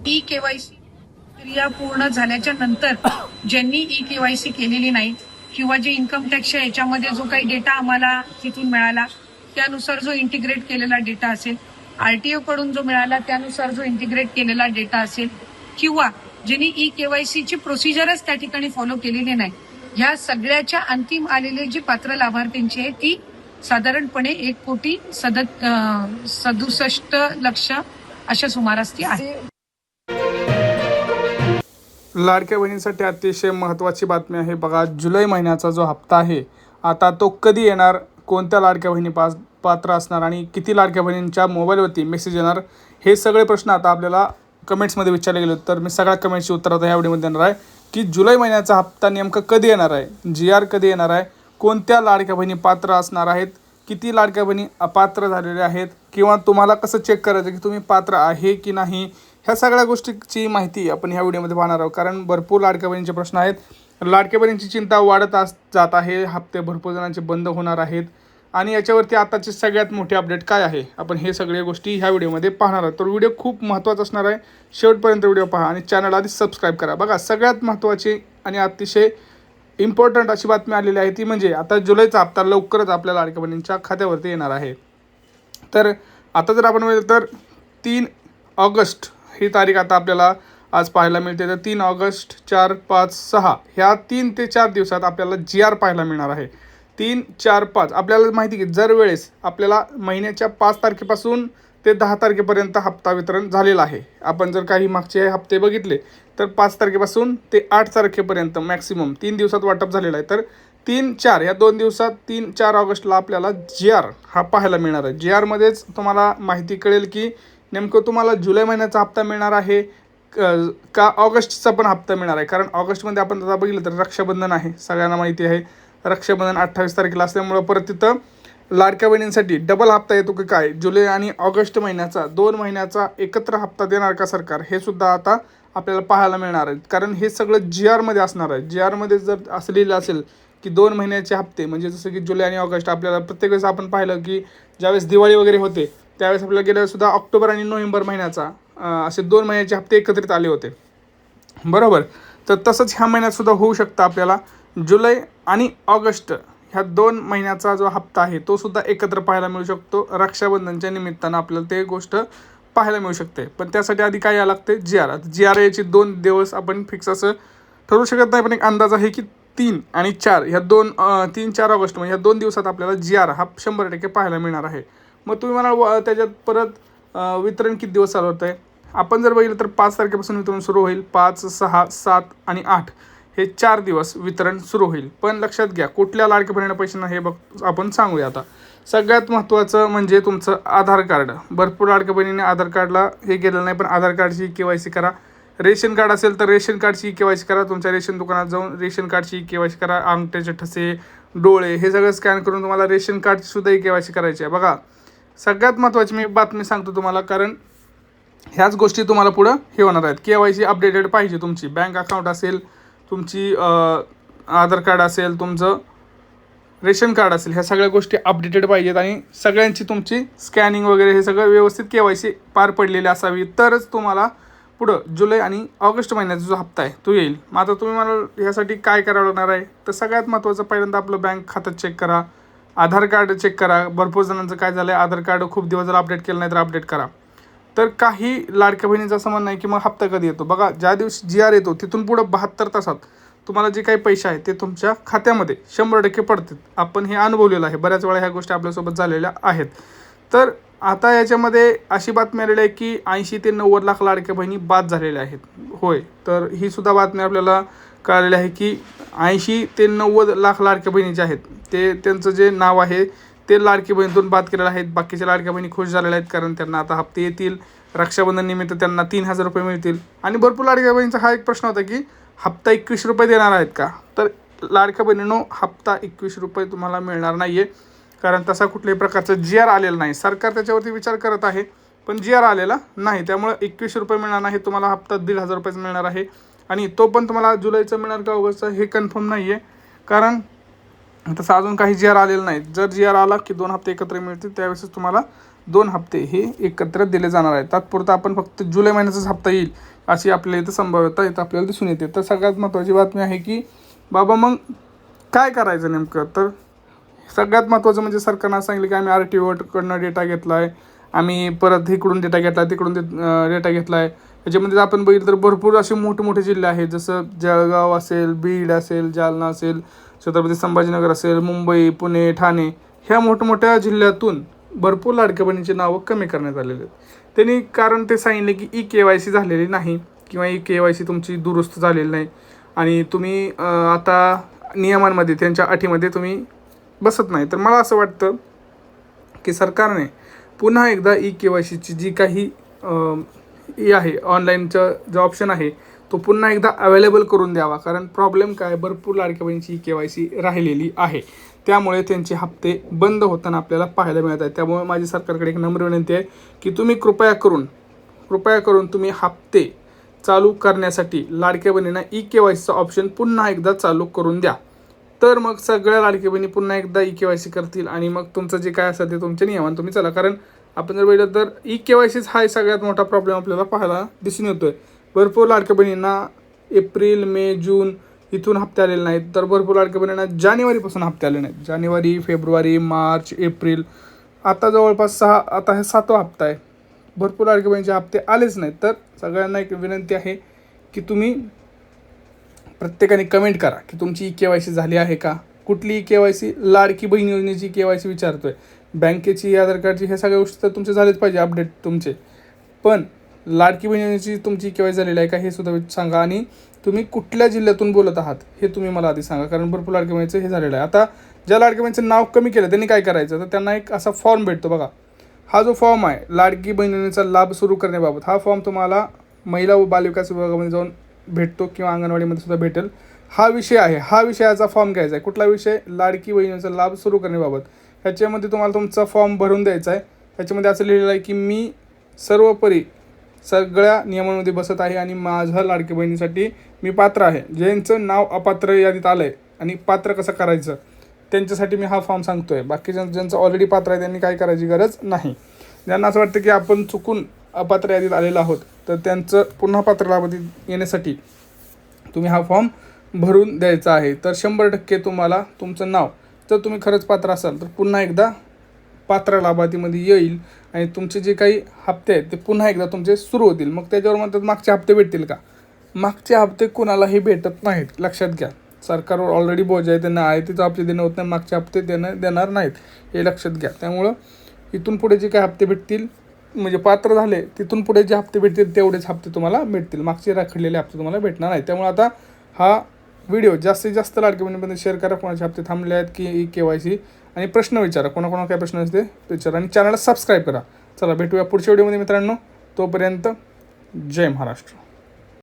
E KYC प्रक्रिया पूर्ण झाल्याच्या नंतर ज्यांनी ई केवायसी केलेली नाही किंवा जे इन्कम टॅक्सच्या याच्यामध्ये जो काही डेटा आम्हाला तिथून मिळाला त्यानुसार जो इंटिग्रेट केलेला डेटा असेल, आरटीओ कडून जो मिळाला त्यानुसार जो इंटिग्रेट केलेला डेटा असेल, किंवा ज्यांनी ई केवायसीची प्रोसिजरच त्या ठिकाणी फॉलो केलेली नाही, ह्या सगळ्याच्या अंतिम आलेले जे पात्र लाभार्थ्यांची आहे ती साधारणपणे 1,67,00,000 अशा सुमारास ती आहे. लाडक्या बहिणींसाठी अतिशय महत्त्वाची बातमी आहे. बघा, जुलै महिन्याचा जो हप्ता आहे आता तो कधी येणार, कोणत्या लाडक्या बहिणी पात्र असणार आणि किती लाडक्या बहिणींच्या मोबाईलवरती मेसेज येणार, हे सगळे प्रश्न आता आपल्याला कमेंट्समध्ये विचारले गेले. तर मी सगळ्या कमेंट्सची उत्तर आता ह्या व्हिडिओमध्ये देणार आहे की जुलै महिन्याचा हप्ता नेमका कधी येणार आहे, GR कधी येणार आहे, कोणत्या लाडक्या बहिणी पात्र असणार आहेत, किती लाडक्या बहिणी अपात्र झालेल्या आहेत, किंवा तुम्हाला कसं चेक करायचं की तुम्ही पात्र आहे की नाही, ह्या सगळ्या गोष्टीची माहिती आपण ह्या व्हिडिओमध्ये पाहणार आहोत. कारण भरपूर लाडक्या बहिणींचे प्रश्न आहेत. लाडक्या बहिणींची चिंता वाढत जात आहे. हप्ते भरपूर जणांचे बंद होणार आहेत आणि याच्यावरती आताची सगळ्यात मोठी अपडेट काय आहे, आपण हे सगळ्या गोष्टी ह्या व्हिडिओमध्ये पाहणार आहोत. तर व्हिडिओ खूप महत्त्वाचा असणार आहे. शेवटपर्यंत व्हिडिओ पहा आणि चॅनल आधी सबस्क्राईब करा. बघा, सगळ्यात महत्त्वाची आणि अतिशय इम्पॉर्टंट अशी बातमी आलेली आहे ती म्हणजे आता जुलैचा हप्ता लवकरच आपल्या लाडक्या बहिणींच्या खात्यावरती येणार आहे. तर आता जर आपण बघितलं तर 3 ऑगस्ट ही तारीख आता आपल्याला आज पाहायला मिळते. तर 3 ऑगस्ट, 4, 5, 6 ह्या 3 ते 4 दिवसात आपल्याला GR पाहायला मिळणार आहे. 3, 4, 5 आपल्याला माहिती की जर वेळेस आपल्याला महिन्याच्या 5 तारखेपासून ते 10 तारखेपर्यंत हप्ता वितरण झालेलं आहे. आपण जर काही मागचे हप्ते बघितले तर 5 तारखेपासून ते 8 तारखेपर्यंत मॅक्सिमम 3 दिवसात वाटप झालेलं आहे. तर 3, 4 ह्या 2 दिवसात 3, 4 ऑगस्टला आपल्याला GR हा पाहायला मिळणार आहे. GRमध्येच तुम्हाला माहिती कळेल की नेमकं तुम्हाला जुलै महिन्याचा हप्ता मिळणार आहे का ऑगस्टचा पण हप्ता मिळणार आहे. कारण ऑगस्टमध्ये आपण आता बघितलं तर रक्षाबंधन आहे, सगळ्यांना माहिती आहे. रक्षाबंधन 28 तारखेला असल्यामुळं परत तिथं लाडक्या बहिणींसाठी डबल हप्ता येतो की काय, जुलै आणि ऑगस्ट महिन्याचा 2 महिन्याचा एकत्र हप्ता देणार का सरकार, हे सुद्धा आता आपल्याला पाहायला मिळणार आहे. कारण हे सगळं GRमध्ये असणार आहे. GRमध्ये जर असं लिहिलं असेल की 2 महिन्याचे हप्ते, म्हणजे जसं की जुलै आणि ऑगस्ट, आपल्याला प्रत्येक वेळेस आपण पाहिलं की ज्यावेळेस दिवाळी वगैरे होते त्यावेळेस आपल्याला गेल्या सुद्धा ऑक्टोबर आणि नोव्हेंबर महिन्याचा असे 2 महिन्याचे हप्ते एकत्रित आले होते, बरोबर. तर तसंच ह्या महिन्यात सुद्धा होऊ शकतं. आपल्याला जुलै आणि ऑगस्ट ह्या 2 महिन्याचा जो हप्ता आहे तो सुद्धा एकत्र पाहायला मिळू शकतो. रक्षाबंधनच्या निमित्तानं आपल्याला ते गोष्ट पाहायला मिळू शकते. पण त्यासाठी आधी काय यायला लागते, GR. GR याची 2 दिवस आपण फिक्स असं ठरवू शकत नाही, पण एक अंदाज आहे की 3 आणि 4 ह्या 3, 4 ऑगस्ट म्हणजे ह्या 2 दिवसात आपल्याला GR हा 100% पाहायला मिळणार आहे. मग तुम्ही म्हणाल त्याच्यात परत वितरण किती दिवस चालू होतं आहे. आपण जर बघितलं तर 5 तारखेपासून वितरण सुरू होईल. 5, 6, 7 आणि 8 हे 4 दिवस वितरण सुरू होईल. पण लक्षात घ्या, कुठल्या लाडक्या बहिणीला पैसे नाही हे आपण सांगूया. आता सगळ्यात महत्त्वाचं म्हणजे तुमचं आधार कार्ड. भरपूर लाडक्या बहिणीने आधार कार्डला हे केलेलं नाही, पण आधार कार्डची KYC करा. रेशन कार्ड असेल तर रेशन कार्डची KYC करा. तुमच्या रेशन दुकानात जाऊन रेशन कार्डची KYC करा. अंगठ्याचे ठसे, डोळे हे सगळं स्कॅन करून तुम्हाला रेशन कार्डची सुद्धा KYC करायची आहे. बघा, सगळ्यात महत्त्वाची मी बातमी सांगतो तुम्हाला, कारण ह्याच गोष्टी तुम्हाला पुढं हे होणार आहेत. KYC अपडेटेड पाहिजे. तुमची बँक अकाउंट असेल, तुमची आधार कार्ड असेल, तुमचं रेशन कार्ड असेल, ह्या सगळ्या गोष्टी अपडेटेड पाहिजेत आणि सगळ्यांची तुमची स्कॅनिंग वगैरे हे सगळं व्यवस्थित KYC पार पडलेली असावी, तरच तुम्हाला पुढं जुलै आणि ऑगस्ट महिन्याचा जो हप्ता आहे तो येईल. मग आता तुम्ही मला ह्यासाठी काय करावं लागणार आहे, तर सगळ्यात महत्त्वाचं पहिल्यांदा आपलं बँक खातं चेक करा, आधार कार्ड चेक करा. भरपूर जणांचं काय झालं आहे, आधार कार्ड खूप दिवस जर अपडेट केलं नाही तर अपडेट करा. तर काही लाडक्या बहिणीचं असं म्हणणं आहे की मग हप्ता कधी येतो. बघा, ज्या दिवशी GR येतो तिथून पुढं 72 तासात तुम्हाला जे काही पैसे आहेत ते तुमच्या खात्यामध्ये 100% पडतात. आपण हे अनुभवलेलं आहे, बऱ्याच वेळा ह्या गोष्टी आपल्यासोबत झालेल्या आहेत. तर आता याच्यामध्ये अशी बातमी आलेली आहे की 80 ते 90 लाख लाडक्या बहिणी बाद झालेल्या आहेत. होय, तर ही सुद्धा बातमी आपल्याला कळलेली आहे की 80 ते 90 लाख लाडक्या बहिणी ज्या आहेत ते त्यांचं जे नाव आहे ते लाडकी बहिणीतून बाद केलेलं आहेत. बाकीच्या लाडक्या बहिणी खुश झालेल्या आहेत, कारण त्यांना आता हप्ते येतील. रक्षाबंधन निमित्त त्यांना 3,000 रुपये मिळतील. आणि भरपूर लाडक्या बहिणीचा हा एक प्रश्न होता की हप्ता 21 रुपये देणार आहेत का. तर लाडक्या बहिणींनो, हप्ता 21 रुपये तुम्हाला मिळणार नाही आहे, कारण तसा कुठल्याही प्रकारचं GR आलेलं नाही. सरकार त्याच्यावरती विचार करत आहे, पण GR आलेला नाही. त्यामुळे 21 रुपये मिळणार नाही, तुम्हाला हप्ता 1,500 रुपयेच मिळणार आहे. आणि तो पण तुम्हाला जुलैचा मिळणार का ऑगस्टचा हे कन्फर्म नाही आहे, कारण तसं अजून काही GR आलेलं नाही. जर GR आला की 2 हप्ते एकत्र मिळतील, त्यावेळेस तुम्हाला 2 हप्ते हे एकत्र दिले जाणार आहेत. तात्पुरता आपण फक्त जुलै महिन्याचाच हप्ता येईल अशी आपल्या इथं संभाव्यता इथं आपल्याला दिसून येते. तर सगळ्यात महत्त्वाची बातमी आहे की बाबा मग काय करायचं नेमकं. तर सगळ्यात महत्त्वाचं म्हणजे सरकारनं सांगितलं की आम्ही RTOकडनं डेटा घेतला आहे, आम्ही परत इकडून डेटा घेतला, तिकडून डेटा घेतला आहे. त्याच्यामध्ये आपण बघितलं तर भरपूर असे मोठे जिल्हे आहेत, जसं जळगाव असेल, बीड असेल, जालना असेल, छत्रपती संभाजीनगर असेल, मुंबई, पुणे, ठाणे ह्या मोठमोठ्या जिल्ह्यातून भरपूर लाडक्या बहिणींची नावं कमी करण्यात आलेली आहेत. त्यांनी कारण ते सांगितले की EKYC झालेली नाही किंवा EKYC तुमची दुरुस्त झालेली नाही आणि तुम्ही आता नियमांमध्ये त्यांच्या अटीमध्ये तुम्ही बसत नाही. तर मला असं वाटतं की सरकारने पुन्हा एकदा EKYCची जी काही हे आहे ऑनलाईनचं जो ऑप्शन आहे तो पुन्हा एकदा अवेलेबल करून द्यावा. कारण प्रॉब्लेम काय, भरपूर लाडक्या बहिणीची EKYC राहिलेली आहे, त्यामुळे त्यांचे हप्ते बंद होताना आपल्याला पाहायला मिळत आहे. त्यामुळे माझी सरकारकडे एक नम्र विनंती आहे की तुम्ही कृपया करून तुम्ही हप्ते चालू करण्यासाठी लाडक्या बहिणींना EKYCचा ऑप्शन पुन्हा एकदा चालू करून द्या. तर मग सगळ्या लाडक्या बहिणी पुन्हा एकदा EKYC करतील आणि मग तुमचं जे काय असेल ते तुमच्या नियमाने तुम्ही चला. कारण आपण जर बघितलं तर EKYCच हा सगळ्यात मोठा प्रॉब्लेम आपल्याला पाहायला दिसून येतोय. भरपूर लाडक्या बहिणींना एप्रिल, मे, जून इथून हप्ते आलेले नाहीत, तर भरपूर लाडक्या बहिणींना जानेवारीपासून हप्ते आले नाहीत. जानेवारी, फेब्रुवारी, मार्च, एप्रिल, आता जवळपास आता हे 7वा हप्ता आहे. भरपूर लाडक्या बहिणीचे हप्ते आलेच नाहीत. तर सगळ्यांना एक विनंती आहे की तुम्ही प्रत्येकाने कमेंट करा की तुमची EKYC झाली आहे का, कुठली EKYC, लाडकी बहीण योजनेची EKYC विचारतोय, बँकेची, आधार कार्डची, हे सगळ्या गोष्टी तर तुमचे झालेच पाहिजे अपडेट तुमचे, पण लाडकी बहीण योजनेची तुमची EKYC झालेली आहे का हे सुद्धा सांगा. आणि तुम्ही कुठल्या जिल्ह्यातून बोलत आहात हे तुम्ही मला आधी सांगा, कारण भरपूर लाडकी बहिणीचं हे झालेलं आहे. आता ज्या लाडकी बहिणीचं नाव कमी केलं त्यांनी काय करायचं, तर त्यांना एक असा फॉर्म भेटतो बघा. हा जो फॉर्म आहे लाडकी बहीण योजनेचा लाभ सुरू करण्याबाबत, हा फॉर्म तुम्हाला महिला व बालविकास विभागामध्ये जाऊन भेटतो किंवा अंगणवाडीमध्ये सुद्धा भेटेल. हा विषय आहे, हा विषयाचा फॉर्म घ्यायचा आहे. कुठला विषय, लाडकी बहिणीचा लाभ सुरू करण्याबाबत. ह्याच्यामध्ये तुम्हाला तुमचा फॉर्म भरून द्यायचा आहे. ह्याच्यामध्ये असं लिहिलेलं आहे की मी सर्वोपरी सगळ्या नियमांमध्ये बसत आहे आणि माझ्या लाडकी बहिणीसाठी मी पात्र आहे. ज्यांचं नाव अपात्र यादीत आलं आहे आणि पात्र कसं करायचं त्यांच्यासाठी मी हा फॉर्म सांगतो आहे. बाकी ज्यांचं ऑलरेडी पात्र आहे त्यांनी काय करायची गरज नाही. ज्यांना असं वाटतं की आपण चुकून अपात्र यादीत आलेलो आहोत तर त्यांचं पुन्हा पात्र लाभार्थी येण्यासाठी तुम्ही हा फॉर्म भरून द्यायचा आहे. तर 100% तुम्हाला तुमचं नाव, जर तुम्ही खरंच पात्र असाल तर पुन्हा एकदा पात्र लाभार्थीमध्ये येईल आणि तुमचे जे काही हप्ते आहेत ते पुन्हा एकदा तुमचे सुरू होतील. मग त्याच्यावर म्हणतात मागचे हप्ते भेटतील का, मागचे हप्ते कुणालाही भेटत नाहीत, लक्षात घ्या. सरकारवर ऑलरेडी बोज आहे, त्यांना आहे तिथं हप्ते देणं होत नाही, मागचे हप्ते देणार नाहीत, हे लक्षात घ्या. त्यामुळं इथून पुढे जे काही हप्ते भेटतील म्हणजे पात्र झाले तिथून पुढे जे हप्ते भेटतील तेवढेच हप्ते तुम्हाला भेटतील, मागचे राखलेले हप्ते तुम्हाला भेटणार नाहीत. त्यामुळे आता हा व्हिडिओ जास्तीत जास्त लाडक्या बहिणीपर्यंत शेअर करा. कोणाचे हप्ते थांबले आहेत की EKYC, आणि प्रश्न विचारा, कोणाकोणा काय प्रश्न असते विचारा, आणि चॅनलला सबस्क्राईब करा. चला भेटूया पुढच्या व्हिडिओमध्ये मित्रांनो. तोपर्यंत जय महाराष्ट्र.